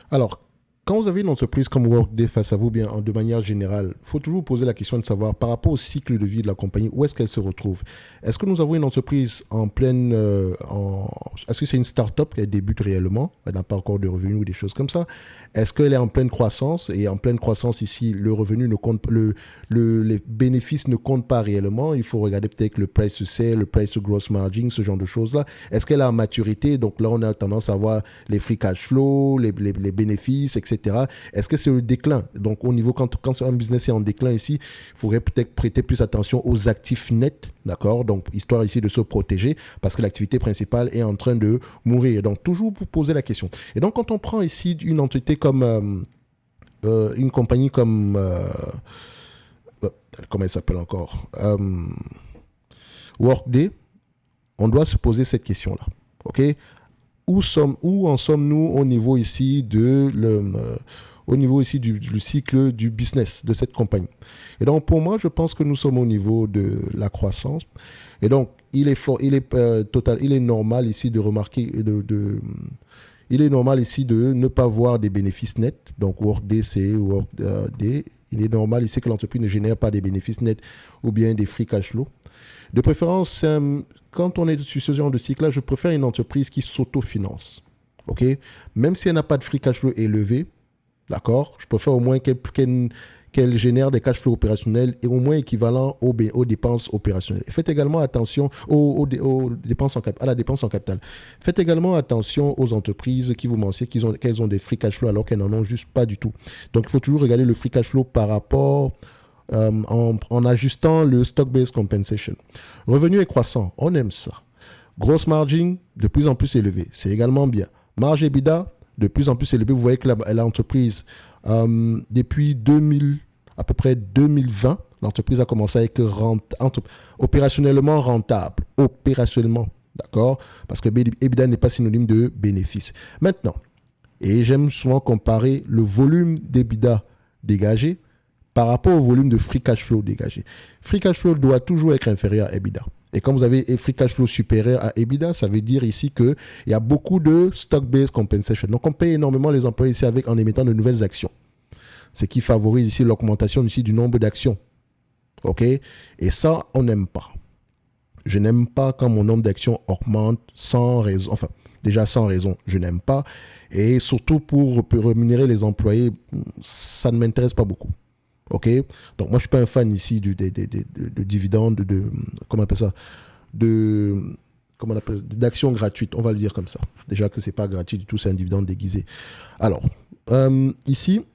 Alors, quand vous avez une entreprise comme Workday face à vous, bien de manière générale, il faut toujours poser la question de savoir par rapport au cycle de vie de la compagnie, où est-ce qu'elle se retrouve. Est-ce que nous avons une entreprise en pleine... Est-ce que c'est une start-up qui débute réellement? Elle n'a pas encore de revenus ou des choses comme ça. Est-ce qu'elle est en pleine croissance? Et en pleine croissance ici, le revenu ne compte, les bénéfices ne comptent pas réellement. Il faut regarder peut-être le price to sale, le price to gross margin, ce genre de choses-là. Est-ce qu'elle a en maturité? Donc là, on a tendance à voir les free cash flow, les bénéfices, etc. Est-ce que c'est le déclin? Donc, au niveau, quand un business est en déclin ici, il faudrait peut-être prêter plus attention aux actifs nets, d'accord? Donc, histoire ici de se protéger parce que l'activité principale est en train de mourir. Donc, toujours vous poser la question. Et donc, quand on prend ici une entité comme, une compagnie comme, comment elle s'appelle encore? Workday, on doit se poser cette question-là, ok? Où en sommes-nous au niveau ici au niveau ici du cycle du business de cette compagnie. Et donc, pour moi, je pense que nous sommes au niveau de la croissance. Et donc, il est normal ici de remarquer, il est normal ici de ne pas voir des bénéfices nets. Donc, Workday, c'est Workday. Il est normal ici que l'entreprise ne génère pas des bénéfices nets ou bien des free cash flow. De préférence, quand on est sur ce genre de cycle-là, je préfère une entreprise qui s'autofinance. OK? Même si elle n'a pas de free cash flow élevé, d'accord? Je préfère au moins qu'elle génère des cash flows opérationnels et au moins équivalents aux dépenses opérationnelles. Faites également attention aux dépenses à la dépense en capital. Faites également attention aux entreprises qui vous mentionnent qu'elles ont des free cash flow alors qu'elles n'en ont juste pas du tout. Donc, il faut toujours regarder le free cash flow par rapport en ajustant le stock-based compensation. Revenu est croissant, on aime ça. Gross margin, de plus en plus élevé, c'est également bien. Marge EBITDA, de plus en plus élevée. Vous voyez que l'entreprise, depuis à peu près 2020, l'entreprise a commencé à être opérationnellement rentable. Opérationnellement, d'accord? Parce que EBITDA n'est pas synonyme de bénéfice. Maintenant, et j'aime souvent comparer le volume d'EBITDA dégagé par rapport au volume de free cash flow dégagé. Free cash flow doit toujours être inférieur à EBITDA. Et quand vous avez free cash flow supérieur à EBITDA, ça veut dire ici qu'il y a beaucoup de stock-based compensation. Donc, on paye énormément les employés ici en émettant de nouvelles actions. Ce qui favorise ici l'augmentation ici du nombre d'actions. OK? Et ça, on n'aime pas. Je n'aime pas quand mon nombre d'actions augmente sans raison. Enfin, déjà sans raison, je n'aime pas. Et surtout pour rémunérer les employés, ça ne m'intéresse pas beaucoup. OK? Donc, moi, je ne suis pas un fan ici de dividendes, comment on appelle ça? D'actions gratuites, on va le dire comme ça. Déjà que ce n'est pas gratuit du tout, c'est un dividende déguisé. Alors, ici,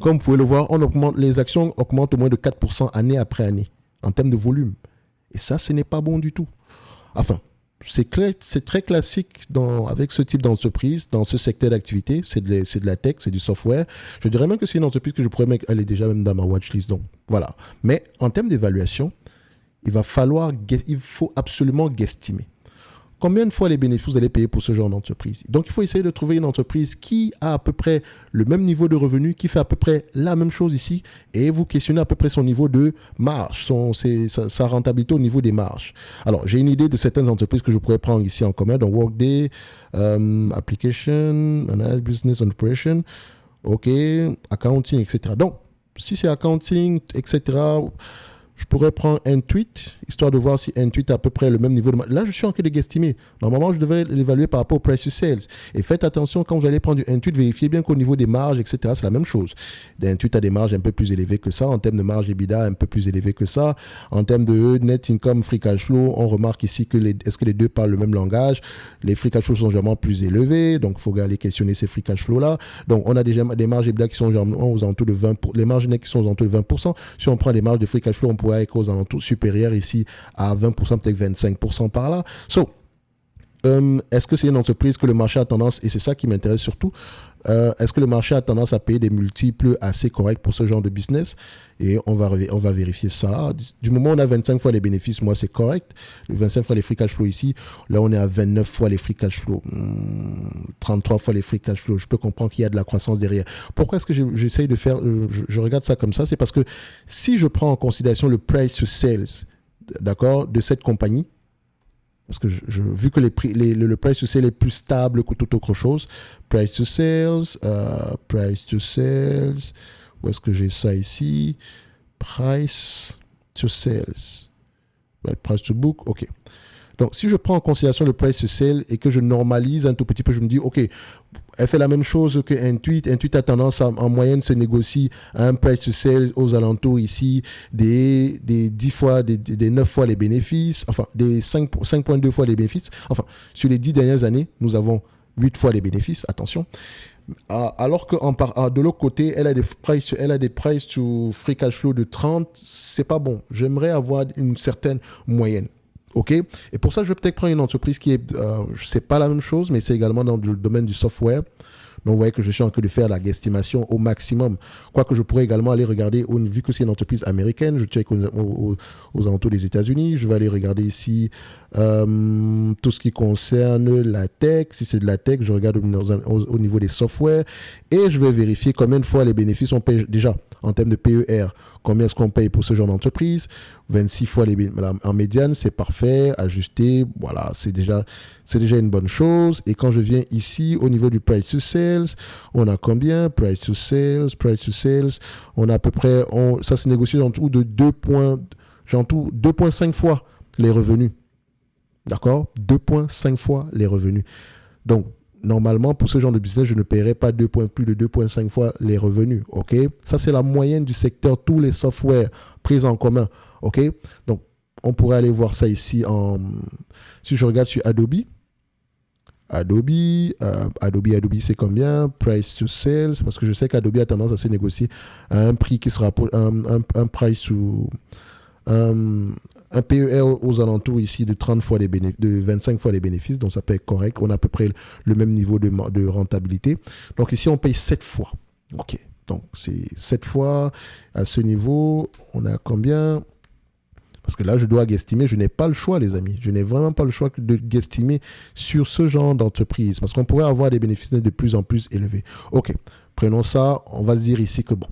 comme vous pouvez le voir, les actions augmentent au moins de 4% année après année, en termes de volume. Et ça, ce n'est pas bon du tout. Enfin, c'est très classique avec ce type d'entreprise, dans ce secteur d'activité. C'est de la tech, c'est du software. Je dirais même que c'est une entreprise que je pourrais mettre, elle est déjà même dans ma watchlist. Donc, voilà. Mais en termes d'évaluation, il faut absolument guesstimer. Combien de fois les bénéfices vous allez payer pour ce genre d'entreprise? Donc, il faut essayer de trouver une entreprise qui a à peu près le même niveau de revenu, qui fait à peu près la même chose ici, et vous questionnez à peu près son niveau de marge, sa rentabilité au niveau des marges. Alors, j'ai une idée de certaines entreprises que je pourrais prendre ici en commun, donc Workday, Application, Business and Operation, OK, Accounting, etc. Donc, si c'est Accounting, etc., je pourrais prendre Intuit, histoire de voir si Intuit a à peu près le même niveau de marge. Là, je suis en train de guesstimer. Normalement, je devrais l'évaluer par rapport au price to sales. Et faites attention, quand vous allez prendre du Intuit, vérifiez bien qu'au niveau des marges, etc., c'est la même chose. Intuit a des marges un peu plus élevées que ça. En termes de marge EBITDA, un peu plus élevées que ça. En termes de net income, free cash flow, on remarque ici que est-ce que les deux parlent le même langage? Les free cash flow sont généralement plus élevés. Donc, il faut aller questionner ces free cash flow-là. Donc, on a déjà des marges EBITDA qui sont généralement aux alentours de 20%. Les marges net qui sont aux alentours de 20%. Si on prend les marges de free cash flow, on pourrait être aux alentours supérieurs ici à 20%, peut-être 25% par là. Est-ce que c'est une entreprise que le marché a tendance, et c'est ça qui m'intéresse surtout, est-ce que le marché a tendance à payer des multiples assez corrects pour ce genre de business? Et on va vérifier ça. Du moment où on a 25 fois les bénéfices, moi c'est correct. 25 fois les free cash flow ici, là on est à 29 fois les free cash flow, 33 fois les free cash flow. Je peux comprendre qu'il y a de la croissance derrière. Pourquoi est-ce que j'essaye de faire, je regarde ça comme ça? C'est parce que si je prends en considération le price to sales, d'accord, de cette compagnie, Parce que vu que le price to sale est plus stable que toute autre chose, price to sales, où est-ce que j'ai ça ici? Price to sales. Price to book, ok. Donc, si je prends en considération le price to sale et que je normalise un tout petit peu, je me dis, OK, elle fait la même chose que Intuit. Intuit a tendance à, en moyenne, se négocie à un price to sale aux alentours ici des 10 fois, des 9 fois les bénéfices, enfin, des 5,2 fois les bénéfices. Enfin, sur les 10 dernières années, nous avons 8 fois les bénéfices, attention. Alors que de l'autre côté, elle a des price to free cash flow de 30, c'est pas bon. J'aimerais avoir une certaine moyenne. OK? Et pour ça, je vais peut-être prendre une entreprise qui est, c'est pas la même chose, mais c'est également dans le domaine du software. Donc, vous voyez que je suis en train de faire la guesstimation au maximum. Quoique je pourrais également aller regarder, vu que c'est une entreprise américaine, je check aux alentours des États-Unis. Je vais aller regarder ici tout ce qui concerne la tech. Si c'est de la tech, je regarde au niveau des softwares et je vais vérifier combien de fois les bénéfices on paye déjà en termes de PER. Combien est-ce qu'on paye pour ce genre d'entreprise? 26 fois en médiane, c'est parfait, ajusté, voilà, c'est déjà une bonne chose. Et quand je viens ici, au niveau du price to sales, on a combien? Price to sales, on a à peu près, ça se négocie en tout de 2,5 fois les revenus. D'accord? 2,5 fois les revenus. Donc, normalement, pour ce genre de business, je ne paierai pas plus de 2,5 fois les revenus. OK? Ça, c'est la moyenne du secteur, tous les softwares pris en commun. OK? Donc, on pourrait aller voir ça ici si je regarde sur Adobe, c'est combien? Price to sales, parce que je sais qu'Adobe a tendance à se négocier à un prix qui sera un price to un PER aux alentours ici de 30 fois de 25 fois les bénéfices, donc ça peut être correct. On a à peu près le même niveau de rentabilité. Donc ici, on paye 7 fois. OK. Donc c'est 7 fois à ce niveau. On a combien? Parce que là, je dois guestimer. Je n'ai pas le choix, les amis. Je n'ai vraiment pas le choix de guestimer sur ce genre d'entreprise. Parce qu'on pourrait avoir des bénéfices de plus en plus élevés. OK. Prenons ça. On va se dire ici que bon.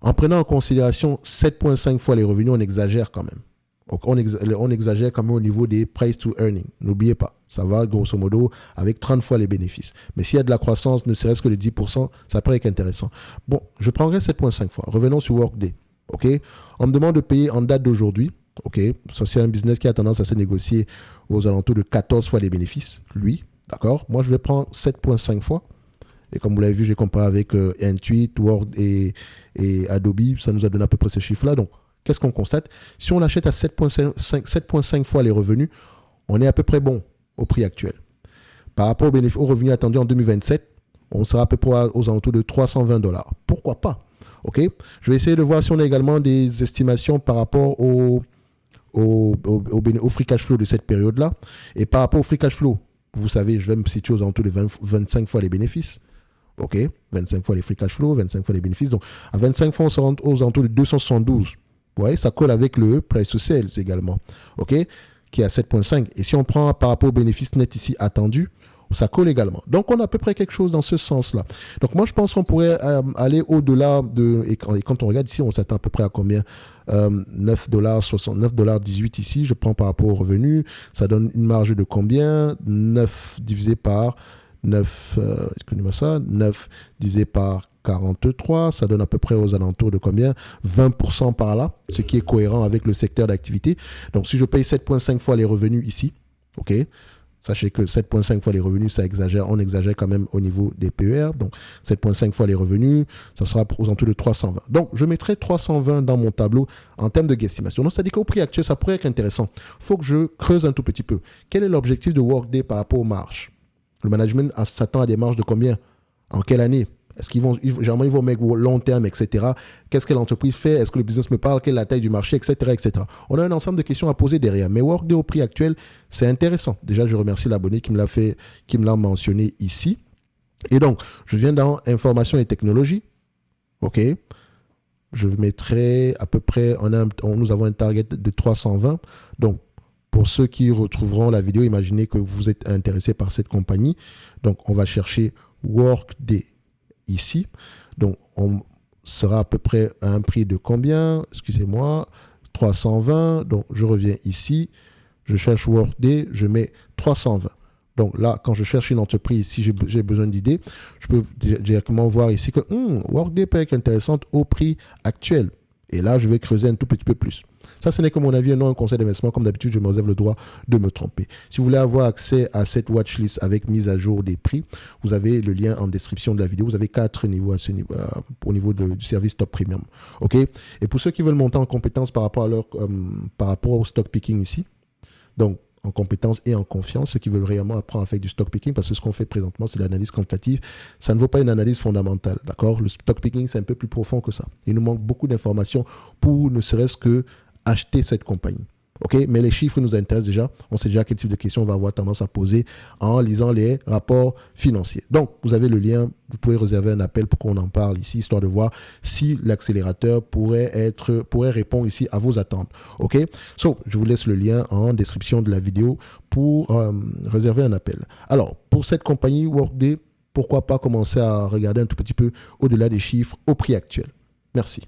En prenant en considération 7,5 fois les revenus, on exagère quand même. Donc on exagère quand même au niveau des price to earning. N'oubliez pas, ça va grosso modo avec 30 fois les bénéfices. Mais s'il y a de la croissance, ne serait-ce que de 10%, ça peut être intéressant. Bon, je prendrai 7,5 fois. Revenons sur Workday. OK? On me demande de payer en date d'aujourd'hui. OK? Ça, c'est un business qui a tendance à se négocier aux alentours de 14 fois les bénéfices. Lui, d'accord? Moi, je vais prendre 7,5 fois. Et comme vous l'avez vu, j'ai comparé avec Intuit, Word et Adobe. Ça nous a donné à peu près ces chiffres-là. Donc, qu'est-ce qu'on constate? Si on l'achète à 7,5 fois les revenus, on est à peu près bon au prix actuel. Par rapport aux revenus attendus en 2027, on sera à peu près aux alentours de $320. Pourquoi pas? OK? Je vais essayer de voir si on a également des estimations par rapport au free cash flow de cette période-là. Et par rapport au free cash flow, vous savez, je vais me situer aux alentours de 25 fois les bénéfices. OK? 25 fois les free cash flow, 25 fois les bénéfices. Donc, à 25 fois, on se rend aux alentours de 272. Vous voyez, ça colle avec le price to sales également. OK? Qui est à 7,5. Et si on prend par rapport aux bénéfices nets ici attendus, ça colle également. Donc, on a à peu près quelque chose dans ce sens-là. Donc, moi, je pense qu'on pourrait aller au-delà de... Et quand on regarde ici, on s'attend à peu près à combien? $9,18 ici. Je prends par rapport aux revenus. Ça donne une marge de combien? 9 divisé par 9, excusez-moi ça, 9 divisé par 43, ça donne à peu près aux alentours de combien? 20% par là, ce qui est cohérent avec le secteur d'activité. Donc, si je paye 7,5 fois les revenus ici, OK, sachez que 7,5 fois les revenus, ça exagère, on exagère quand même au niveau des PER. Donc, 7,5 fois les revenus, ça sera aux alentours de 320. Donc, je mettrai 320 dans mon tableau en termes de guesstimation. Donc, ça dit qu'au prix actuel, ça pourrait être intéressant. Il faut que je creuse un tout petit peu. Quel est l'objectif de Workday par rapport aux marges? Le management s'attend à des marges de combien? En quelle année? Est-ce généralement, ils vont mettre au long terme, etc. Qu'est-ce que l'entreprise fait? Est-ce que le business me parle? Quelle est la taille du marché, etc., etc. On a un ensemble de questions à poser derrière. Mais Workday au prix actuel, c'est intéressant. Déjà, je remercie l'abonné qui me l'a mentionné ici. Et donc, je viens dans information et technologie. OK. Je mettrai à peu près, nous avons un target de 320. Donc, pour ceux qui retrouveront la vidéo, imaginez que vous êtes intéressé par cette compagnie. Donc, on va chercher Workday ici. Donc, on sera à peu près à un prix de combien? Excusez-moi, 320. Donc, je reviens ici. je cherche Workday, je mets 320. Donc là, quand je cherche une entreprise, si j'ai besoin d'idées, je peux directement voir ici que Workday peut être intéressante au prix actuel. Et là, je vais creuser un tout petit peu plus. Ça, ce n'est que mon avis et non un conseil d'investissement. Comme d'habitude, je me réserve le droit de me tromper. Si vous voulez avoir accès à cette watchlist avec mise à jour des prix, vous avez le lien en description de la vidéo. Vous avez 4 niveaux au niveau du service Top Premium. OK? Et pour ceux qui veulent monter en compétence par rapport au stock picking ici, donc en compétence et en confiance, ceux qui veulent réellement apprendre à faire du stock picking, parce que ce qu'on fait présentement, c'est l'analyse quantitative. Ça ne vaut pas une analyse fondamentale, d'accord? Le stock picking, c'est un peu plus profond que ça. Il nous manque beaucoup d'informations pour ne serait-ce que acheter cette compagnie. OK? Mais les chiffres nous intéressent déjà. On sait déjà quel type de questions on va avoir tendance à poser en lisant les rapports financiers. Donc, vous avez le lien. Vous pouvez réserver un appel pour qu'on en parle ici, histoire de voir si l'accélérateur pourrait répondre ici à vos attentes. OK? Je vous laisse le lien en description de la vidéo pour réserver un appel. Alors, pour cette compagnie Workday, pourquoi pas commencer à regarder un tout petit peu au-delà des chiffres au prix actuel. Merci.